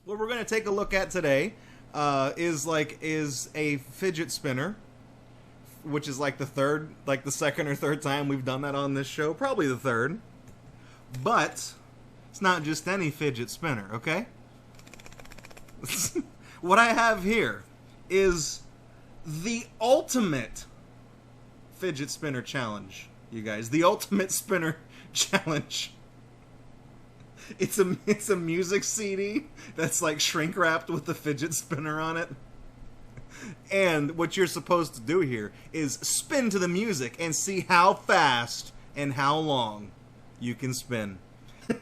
What we're going to take a look at today is a fidget spinner, which is like the second or third time we've done that on this show, probably the third. But it's not just any fidget spinner, okay? What I have here is the ultimate fidget spinner challenge, you guys. The ultimate spinner challenge. It's a music CD that's like shrink wrapped with the fidget spinner on it. And what you're supposed to do here is spin to the music and see how fast and how long you can spin.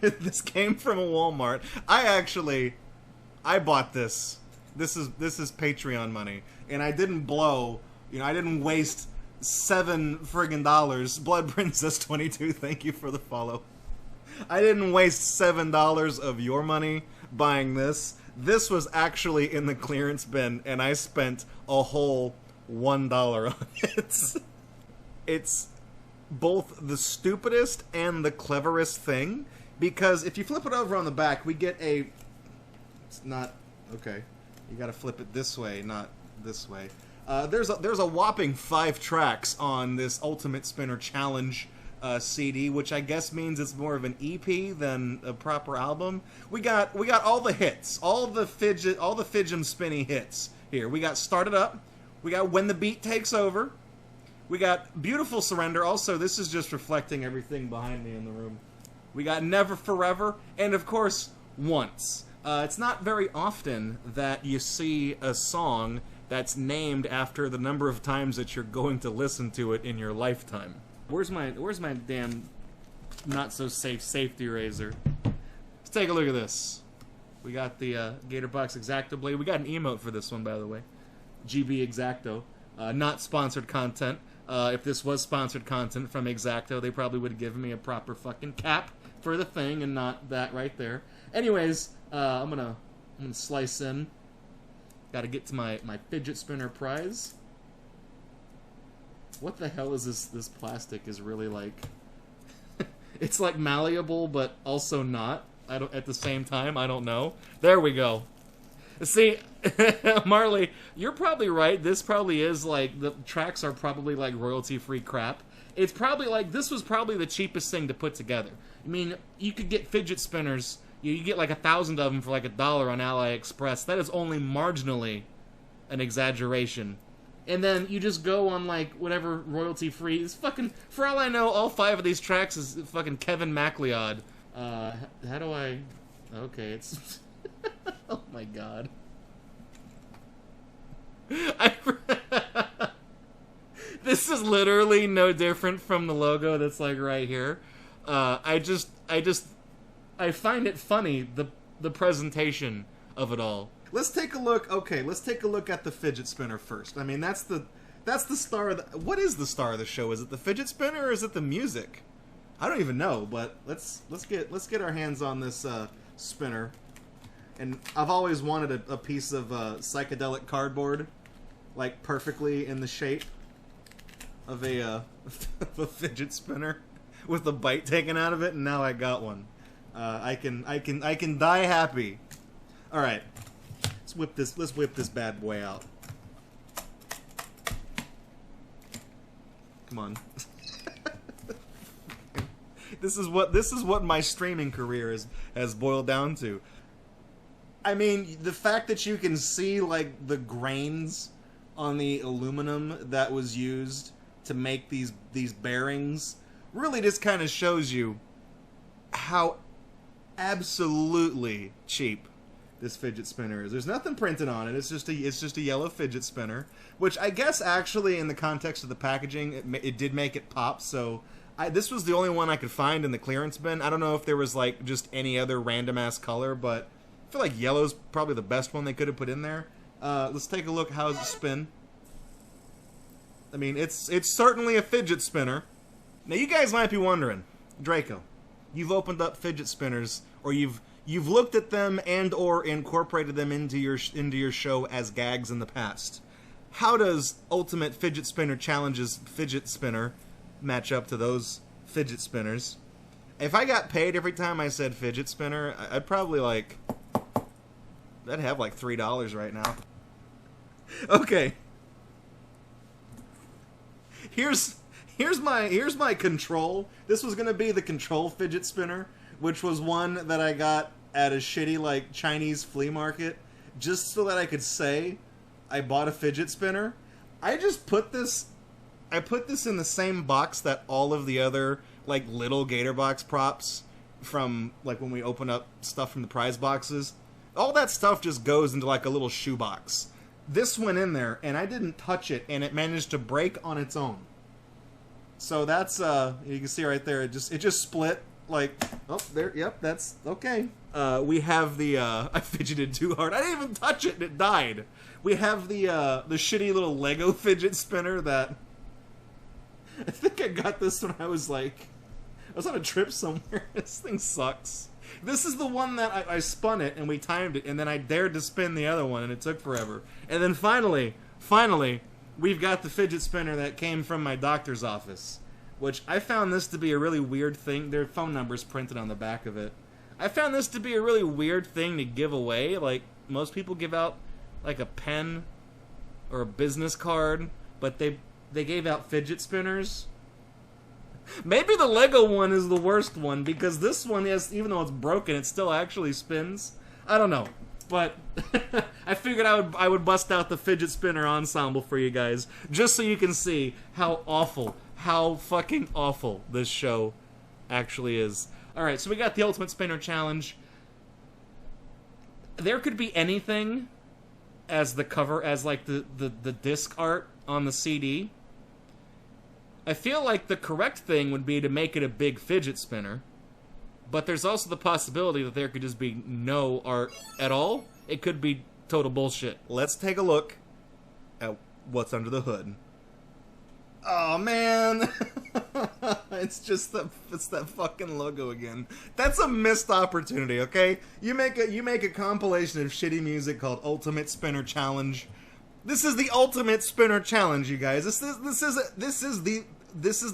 This came from a Walmart. I bought this. This is Patreon money, and I didn't blow. I didn't waste $7 friggin'. Blood Princess 22, thank you for the follow. I didn't waste $7 of your money buying this. This was actually in the clearance bin, and I spent a whole $1 on it. It's both the stupidest and the cleverest thing, because if you flip it over on the back, we get a... It's not... Okay. You gotta flip it this way, not this way. There's a whopping 5 tracks on this Ultimate Spinner Challenge CD, which I guess means it's more of an EP than a proper album. We got all the hits, all the fidget spinny hits here. We got Start It Up. We got When the Beat Takes Over. We got Beautiful Surrender. Also, this is just reflecting everything behind me in the room. We got Never Forever, and of course, Once. It's not very often that you see a song that's named after the number of times that you're going to listen to it in your lifetime. Where's my damn not so safe safety razor? Let's take a look at this. We got the Gatorbox X-Acto blade. We got an emote for this one, by the way. GB X-Acto. Not sponsored content. If this was sponsored content from X-Acto, they probably would have given me a proper fucking cap for the thing and not that right there. Anyways, I'm gonna slice in. Got to get to my fidget spinner prize. What the hell is this? This plastic is really like... It's like malleable, but also not. At the same time, I don't know. There we go. See, Marley, you're probably right. This probably is like, the tracks are probably like royalty-free crap. It's probably like, this was probably the cheapest thing to put together. I mean, you could get fidget spinners, you get like 1,000 of them for like $1 on AliExpress. That is only marginally an exaggeration. And then you just go on like whatever royalty-free is fucking, for all I know, all 5 of these tracks is fucking Kevin MacLeod. How do I... Okay, it's... Oh my god. This is literally no different from the logo that's like right here. I find it funny, the presentation of it all. Let's take a look. Okay, let's take a look at the fidget spinner first. I mean, that's the star of the... What is the star of the show? Is it the fidget spinner or is it the music? I don't even know, but let's get our hands on this spinner. And I've always wanted a piece of psychedelic cardboard, like perfectly in the shape of a fidget spinner, with the bite taken out of it, and now I got one. I can die happy. All right, let's whip this bad boy out. Come on. This is what my streaming career has boiled down to. I mean, the fact that you can see like the grains on the aluminum that was used to make these bearings really just kind of shows you how absolutely cheap this fidget spinner is. There's nothing printed on it. It's just a yellow fidget spinner, which I guess actually in the context of the packaging, it did make it pop. So this was the only one I could find in the clearance bin. I don't know if there was like just any other random ass color, but I feel like yellow's probably the best one they could have put in there. Let's take a look. How does it spin? I mean, it's certainly a fidget spinner. Now you guys might be wondering, Draco, you've opened up fidget spinners, or you've looked at them and or incorporated them into your show as gags in the past. How does Ultimate Fidget Spinner Challenge's fidget spinner match up to those fidget spinners? If I got paid every time I said fidget spinner, I'd probably like That'd have like $3 right now. Okay. Here's my control. This was gonna be the control fidget spinner, which was one that I got at a shitty like Chinese flea market, just so that I could say I bought a fidget spinner. I put this in the same box that all of the other like little GatorBox props from like when we open up stuff from the prize boxes. All that stuff just goes into like a little shoebox. This went in there and I didn't touch it, and it managed to break on its own. So that's you can see right there, it just split like, oh there, yep, that's okay. We have the I fidgeted too hard. I didn't even touch it and it died. We have the shitty little Lego fidget spinner that I think I got this when I was on a trip somewhere. This thing sucks. This is the one that I spun it and we timed it, and then I dared to spin the other one and it took forever. And then finally, we've got the fidget spinner that came from my doctor's office, which I found this to be a really weird thing. There are phone numbers printed on the back of it. I found this to be a really weird thing to give away. Like, most people give out like a pen or a business card, but they gave out fidget spinners. Maybe the Lego one is the worst one, because this one is, even though it's broken, it still actually spins. I don't know, but I figured I would bust out the fidget spinner ensemble for you guys, just so you can see how fucking awful this show actually is. Alright, so we got the Ultimate Spinner Challenge. There could be anything as the cover, as like the disc art on the CD. I feel like the correct thing would be to make it a big fidget spinner, but there's also the possibility that there could just be no art at all. It could be total bullshit. Let's take a look at what's under the hood. Oh man, it's that fucking logo again. That's a missed opportunity. Okay, you make a compilation of shitty music called Ultimate Spinner Challenge. This is the Ultimate Spinner Challenge, you guys. This is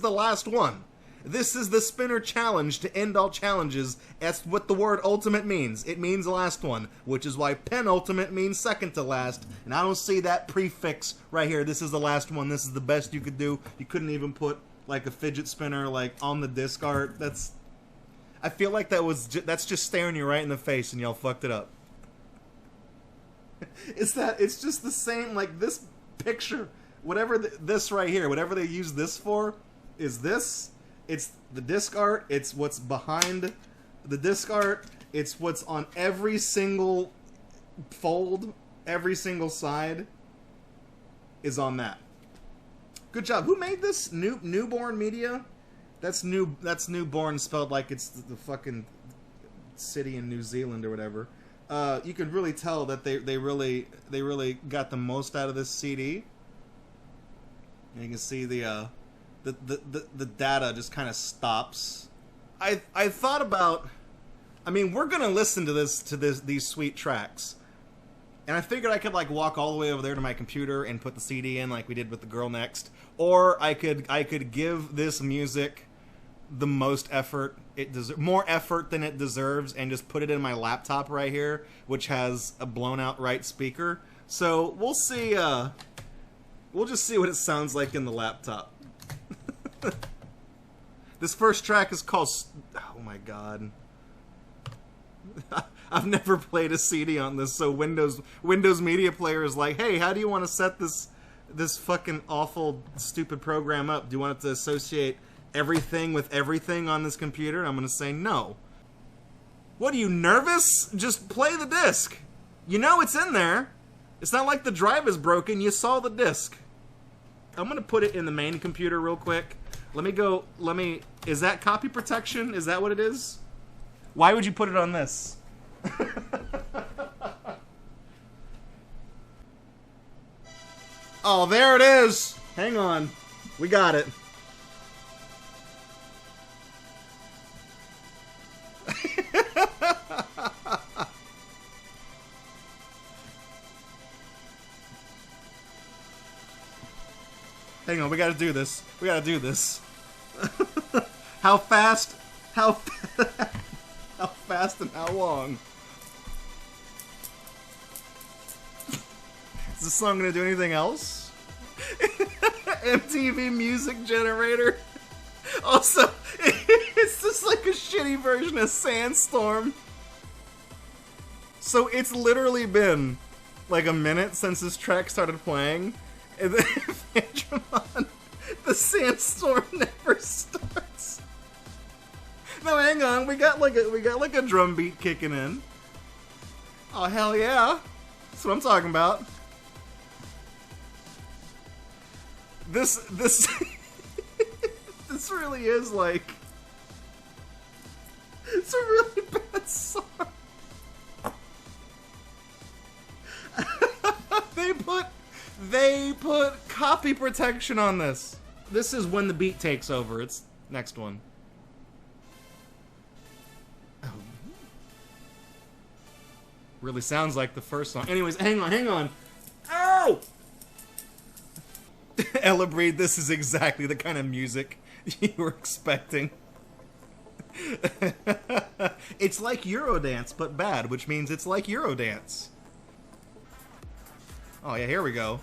the last one. This is the Spinner Challenge to end all challenges. That's what the word ultimate means. It means the last one, which is why penultimate means second to last. And I don't see that prefix right here. This is the last one. This is the best you could do. You couldn't even put like a fidget spinner like on the disc art. I feel like that's just staring you right in the face, and y'all fucked it up. It's just the same, like this picture, whatever this right here, whatever they use this for, is this. It's the disc art, it's what's behind the disc art, it's what's on every single fold, every single side is on that. Good job. Who made this? Newborn Media? That's Newborn spelled like it's the fucking city in New Zealand or whatever. You could really tell that they really got the most out of this CD. And you can see the data just kind of stops. I thought about, I mean, we're gonna listen to these sweet tracks, and I figured I could like walk all the way over there to my computer and put the CD in like we did with the Girl Next, or I could give this music the most effort more effort than it deserves, and just put it in my laptop right here, which has a blown out right speaker. So we'll see. We'll just see what it sounds like in the laptop. This first track is called, oh my god, I've never played a CD on this, so Windows Media Player is like, hey, how do you want to set this fucking awful stupid program up? Do you want it to associate everything with everything on this computer? I'm gonna say no. What, are you nervous? Just play the disc. You know it's in there. It's not like the drive is broken. You saw the disc. I'm gonna put it in the main computer real quick. Is that copy protection? Is that what it is? Why would you put it on this? Oh, there it is. Hang on. We got it. Hang on, we gotta do this. We gotta do this. How fast? How fast and how long? Is this song gonna do anything else? MTV Music Generator. Also, it's just like a shitty version of Sandstorm. So it's literally been like a minute since this track started playing, and then Vandromon, the Sandstorm never starts. No, hang on, we got like a drum beat kicking in. Oh hell yeah, that's what I'm talking about. This this really is like, it's a really bad song. They put copy protection on this. This is when the beat takes over. It's next one. Oh. Really sounds like the first song. Anyways, hang on. Ow! Ella Breed, this is exactly the kind of music you were expecting. It's like Eurodance, but bad, which means it's like Eurodance. Oh yeah, here we go.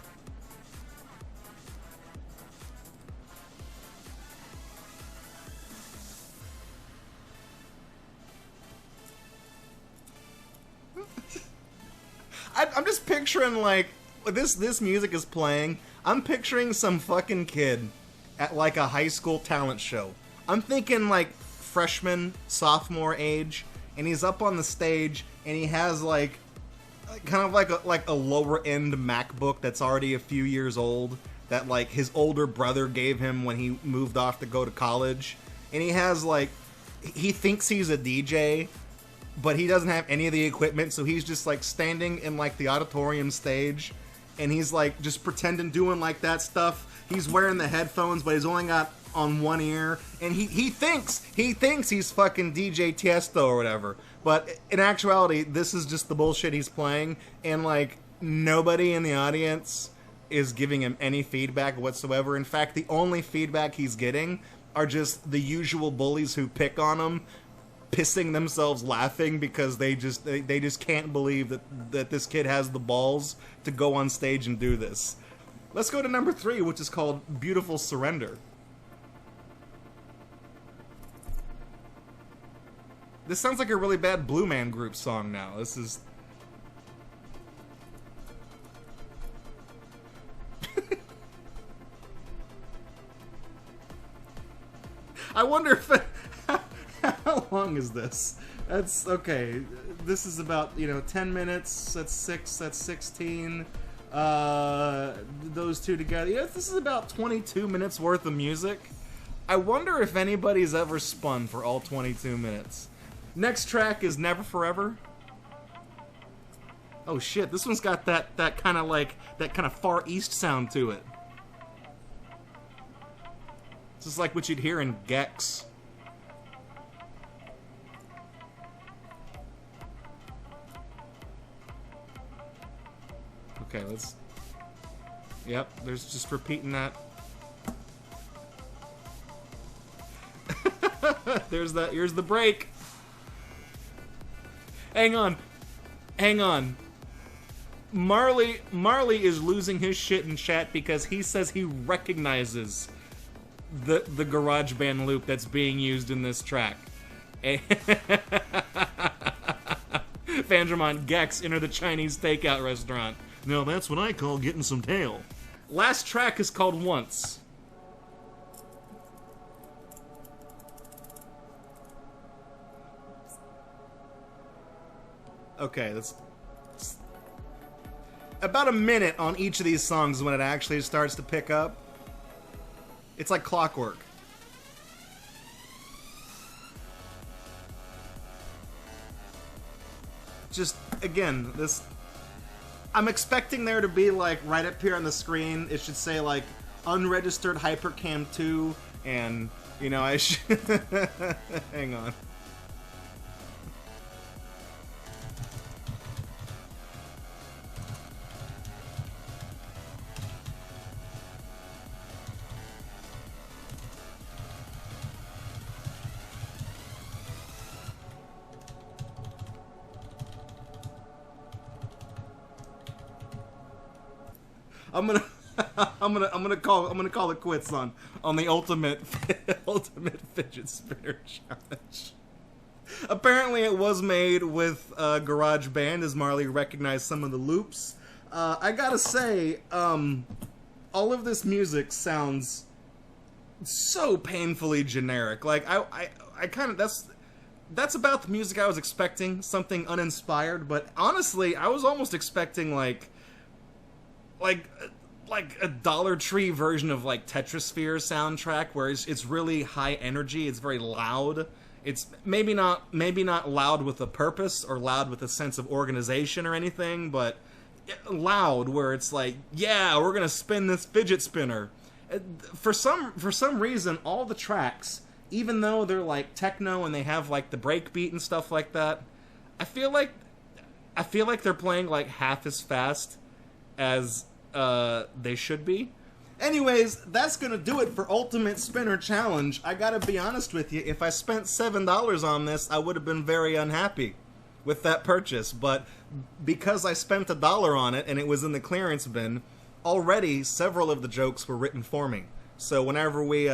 I'm just picturing like this music is playing. I'm picturing some fucking kid at like a high school talent show. I'm thinking like freshman, sophomore age, and he's up on the stage and he has like kind of like a lower end MacBook that's already a few years old that like his older brother gave him when he moved off to go to college, and he has like, he thinks he's a DJ, but he doesn't have any of the equipment, so he's just like standing in like the auditorium stage, and he's like just pretending doing like that stuff. He's wearing the headphones, but he's only got on one ear, and he thinks he's fucking DJ Tiesto or whatever. But in actuality, this is just the bullshit he's playing, and like nobody in the audience is giving him any feedback whatsoever. In fact, the only feedback he's getting are just the usual bullies who pick on him, pissing themselves laughing because they just can't believe that this kid has the balls to go on stage and do this. Let's go to number 3, which is called Beautiful Surrender. This sounds like a really bad Blue Man Group song now. This is... I wonder if... How long is this? That's... Okay. This is about, 10 minutes. That's 6. That's 16. Those two together. Yeah, this is about 22 minutes worth of music. I wonder if anybody's ever spun for all 22 minutes. Next track is Never Forever. Oh shit, this one's got that kind of Far East sound to it. This is like what you'd hear in Gex. Okay, let's... Yep, there's just repeating that. Here's the break. Hang on. Marley is losing his shit in chat because he says he recognizes the GarageBand loop that's being used in this track. Vandromon, Gex, enter the Chinese takeout restaurant. No, that's what I call getting some tail. Last track is called Once. Okay, that's about a minute on each of these songs when it actually starts to pick up. It's like clockwork. Just, again, this... I'm expecting there to be, like, right up here on the screen, it should say, like, unregistered Hypercam 2, and, I should... Hang on. I'm gonna call it quits on the ultimate fidget spinner challenge. Apparently, it was made with GarageBand, as Marley recognized some of the loops. I gotta say, all of this music sounds so painfully generic. Like I kind of that's about the music I was expecting, something uninspired. But honestly, I was almost expecting like a Dollar Tree version of like Tetrasphere soundtrack, where it's really high energy, it's very loud. It's maybe not loud with a purpose or loud with a sense of organization or anything, but loud where it's like, yeah, we're gonna spin this fidget spinner. For some reason, all the tracks, even though they're like techno and they have like the breakbeat and stuff like that, I feel like they're playing like half as fast as they should be. Anyways, that's gonna do it for Ultimate Spinner Challenge. I gotta be honest with you, if I spent $7 on this, I would have been very unhappy with that purchase, but because I spent $1 on it and it was in the clearance bin, already several of the jokes were written for me. So whenever we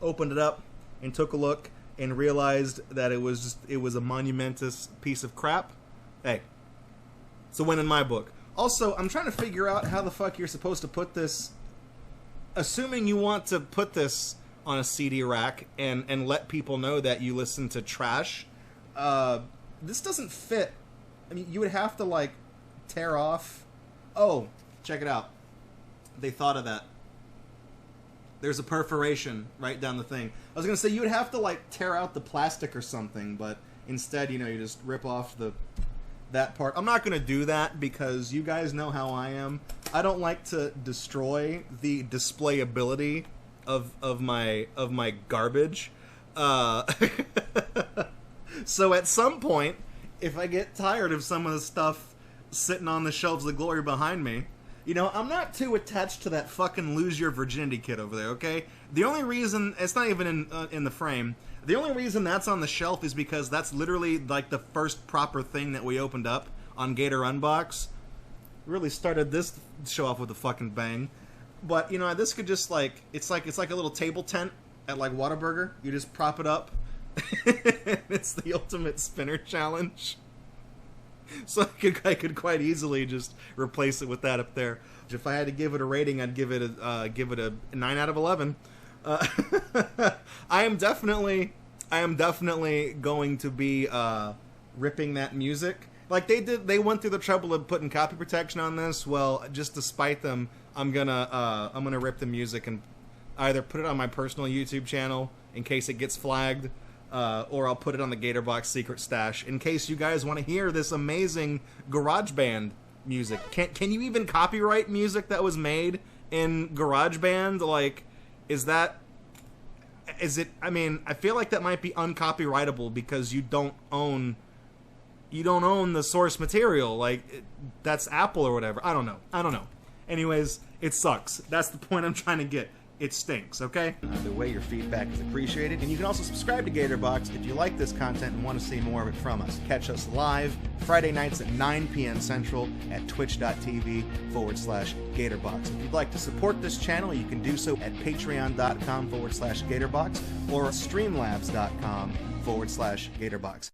opened it up and took a look and realized that it was a monumentous piece of crap, hey, it's a win in my book. Also, I'm trying to figure out how the fuck you're supposed to put this, assuming you want to put this on a CD rack and let people know that you listen to trash. This doesn't fit. I mean, you would have to, like, tear off. Oh, check it out. They thought of that. There's a perforation right down the thing. I was going to say you would have to, like, tear out the plastic or something, but instead, you know, you just rip off that part. I'm not going to do that because you guys know how I am. I don't like to destroy the displayability of my garbage. So at some point, if I get tired of some of the stuff sitting on the shelves of glory behind me, you know, I'm not too attached to that fucking lose your virginity kit over there, okay? The only reason, it's not even in the frame, the only reason that's on the shelf is because that's literally like the first proper thing that we opened up on GatorUNbox. Really started this show off with a fucking bang. But, you know, this could just like, it's like a little table tent at like Whataburger. You just prop it up. It's the Ultimate Spinner Challenge. So I could quite easily just replace it with that up there. If I had to give it a rating, I'd give it a 9 out of 11. I am definitely going to be ripping that music. Like they went through the trouble of putting copy protection on this. Well, just to spite them, I'm gonna rip the music and either put it on my personal YouTube channel in case it gets flagged, or I'll put it on the Gatorbox secret stash in case you guys want to hear this amazing GarageBand music. Can you even copyright music that was made in GarageBand? Like, is it? I mean, I feel like that might be uncopyrightable because you don't own the source material. Like, that's Apple or whatever. I don't know. Anyways, it sucks. That's the point I'm trying to get. It stinks, okay? Either way, your feedback is appreciated. And you can also subscribe to Gatorbox if you like this content and want to see more of it from us. Catch us live Friday nights at 9 p.m. Central at twitch.tv/Gatorbox. If you'd like to support this channel, you can do so at patreon.com/Gatorbox or streamlabs.com/Gatorbox.